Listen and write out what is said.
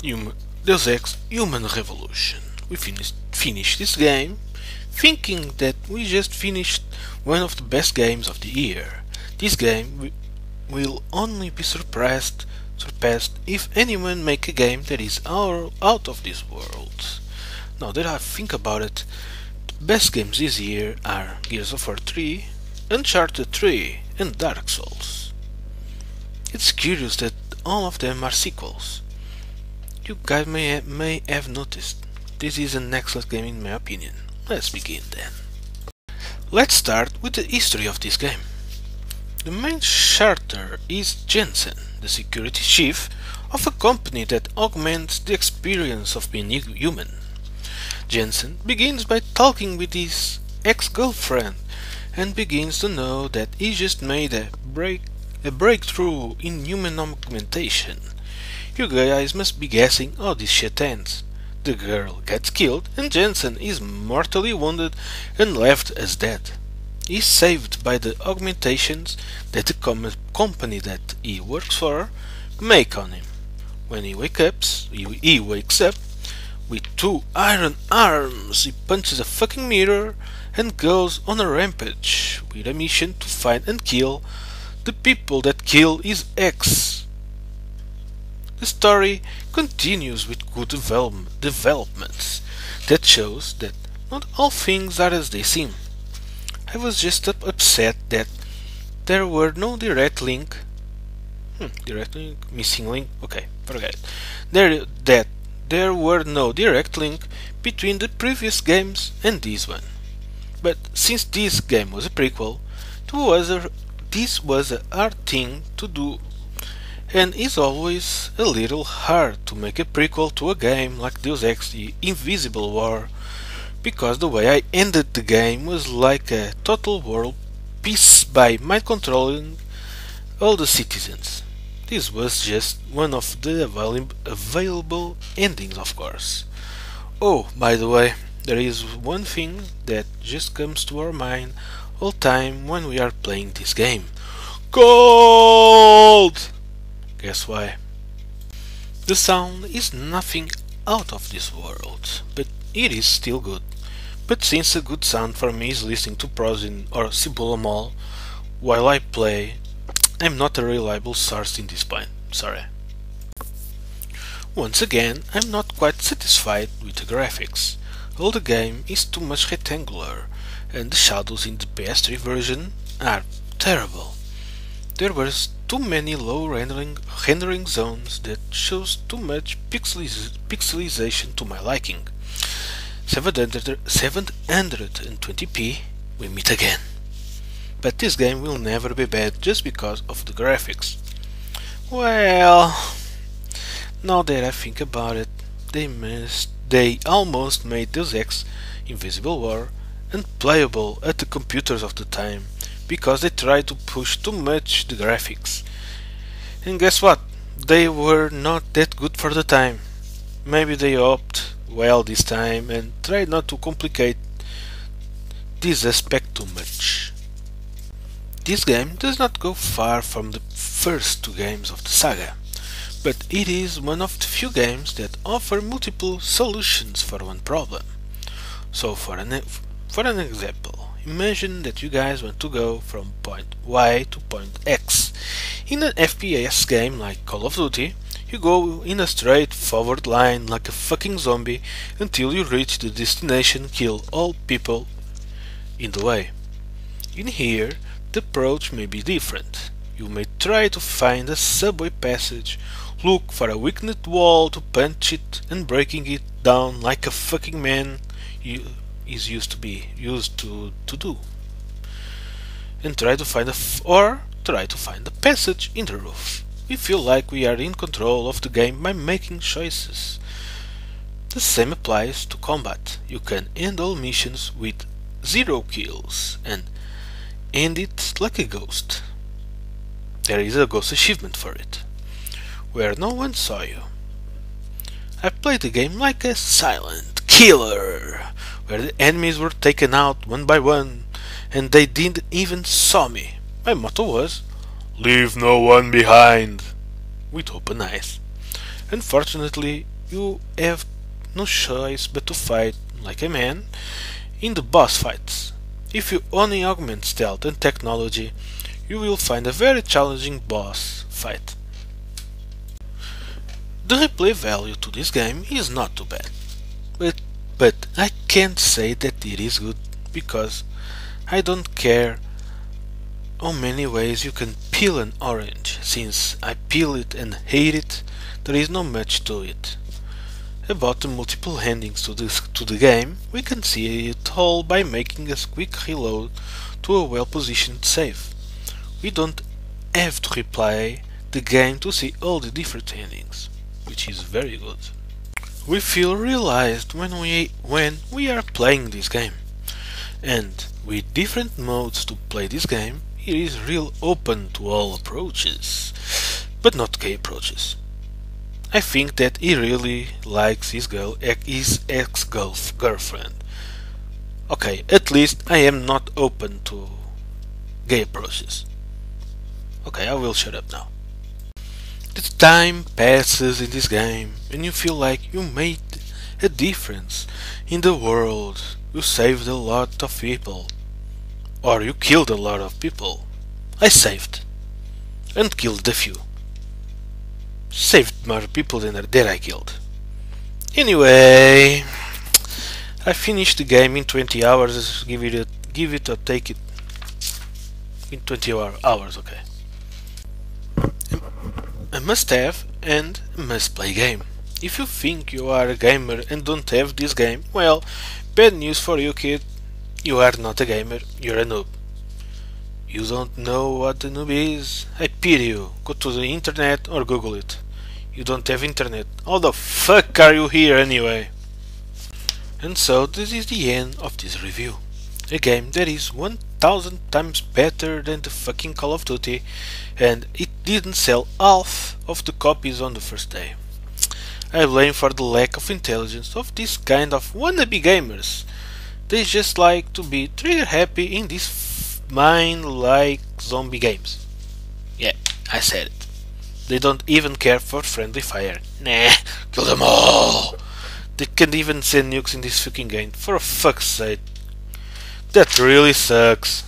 Deus Ex Human Revolution. We finished this game thinking that we just finished one of the best games of the year. This game will only be surpassed if anyone make a game that is out of this world. Now that I think about it, the best games this year are Gears of War 3, Uncharted 3 and Dark Souls. It's curious that all of them are sequels. You guys may have noticed, this is an excellent game in my opinion. Let's begin then. Let's start with the history of this game. The main character is Jensen, the security chief of a company that augments the experience of being human. Jensen begins by talking with his ex-girlfriend and begins to know that he just made a breakthrough in human augmentation. You guys must be guessing how this shit ends. The girl gets killed and Jensen is mortally wounded and left as dead. He's saved by the augmentations that the company that he works for make on him. When he wakes up with two iron arms. He punches a fucking mirror and goes on a rampage with a mission to find and kill the people that kill his ex. The story continues with good developments that shows that not all things are as they seem. I was just upset that there were no direct link. Missing link. Okay, forget it. There were no direct link between the previous games and this one. But since this game was a prequel, this was a hard thing to do, and it's always a little hard to make a prequel to a game like Deus Ex The Invisible War, because the way I ended the game was like a total world peace by mind controlling all the citizens. This was just one of the available endings, of course. Oh, by the way, there is one thing that just comes to our mind all time when we are playing this game. Cold! Guess why? The sound is nothing out of this world, but it is still good. But since a good sound for me is listening to Prozin or Cibola Mall while I play, I'm not a reliable source in this point, sorry. Once again, I'm not quite satisfied with the graphics. All the game is too much rectangular, and the shadows in the PS3 version are terrible. There were too many low rendering zones that shows too much pixelization to my liking. 720p, we meet again. But this game will never be bad just because of the graphics. Well, now that I think about it, they almost made Deus Ex Invisible War unplayable at the computers of the time because they tried to push too much the graphics. And guess what? They were not that good for the time. Maybe they opted well this time and tried not to complicate this aspect too much. This game does not go far from the first two games of the saga, but it is one of the few games that offer multiple solutions for one problem. So for an example, imagine that you guys want to go from point Y to point X. In an FPS game like Call of Duty, you go in a straight forward line like a fucking zombie until you reach the destination and kill all people in the way. In here, the approach may be different. You may try to find a subway passage, look for a weakened wall to punch it and breaking it down like a fucking man is used to do, and try to find a passage in the roof. We feel like we are in control of the game by making choices. The same applies to combat. You can end all missions with 0 kills and end it like a ghost. There is a ghost achievement for it, where no one saw you. I played the game like a silent killer, where the enemies were taken out one by one and they didn't even saw me. My motto was, "Leave no one behind," with open eyes. Unfortunately, you have no choice but to fight like a man in the boss fights. If you only augment stealth and technology, you will find a very challenging boss fight. The replay value to this game is not too bad, but I can't say that it is good because I don't care how many ways you can peel an orange. Since I peel it and hate it, there is not much to it. About the multiple endings to the game, we can see it all by making a quick reload to a well-positioned save. We don't have to replay the game to see all the different endings, which is very good. We feel realized when we are playing this game, and with different modes to play this game, it is real open to all approaches, but not gay approaches. I think that he really likes his ex-girlfriend. Okay, at least I am not open to gay approaches. Okay, I will shut up now. The time passes in this game and you feel like you made a difference in the world. You saved a lot of people. Or you killed a lot of people. I saved and killed a few. Saved more people than I killed. Anyway, I finished the game in 20 hours. Give it or take it in 20 hours. Okay. A must-have and a must-play game. If you think you are a gamer and don't have this game, well, bad news for you, kid. You are not a gamer. You're a noob. You don't know what a noob is? I pity you. Go to the internet or Google it. You don't have internet. How the fuck are you here anyway? And so this is the end of this review. A game that is 1000 times better than the fucking Call of Duty, and it didn't sell half of the copies on the first day. I blame for the lack of intelligence of this kind of wannabe gamers. They just like to be trigger happy in these mind-like zombie games. Yeah, I said it. They don't even care for friendly fire. Nah, kill them all! They can't even send nukes in this fucking game, for fuck's sake. That really sucks.